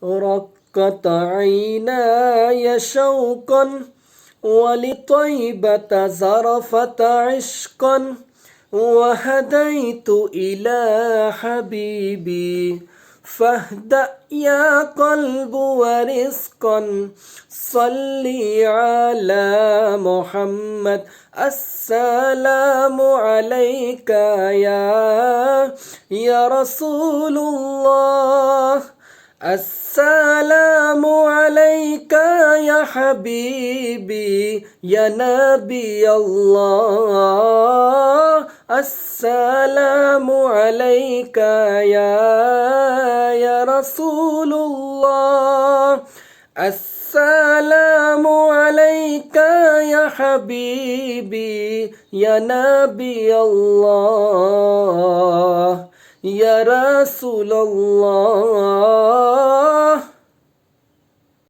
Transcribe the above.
رقت عيناي شوقا ولطيبة زرفت عشقا وهديت إلى حبيبي فاهدأ يا قلب ورزقا صلي على محمد السلام عليك يا رسول الله السلام عليك يا حبيبي يا نبي الله السلام عليك يا رسول الله السلام عليك يا حبيبي يا نبي الله يا رسول الله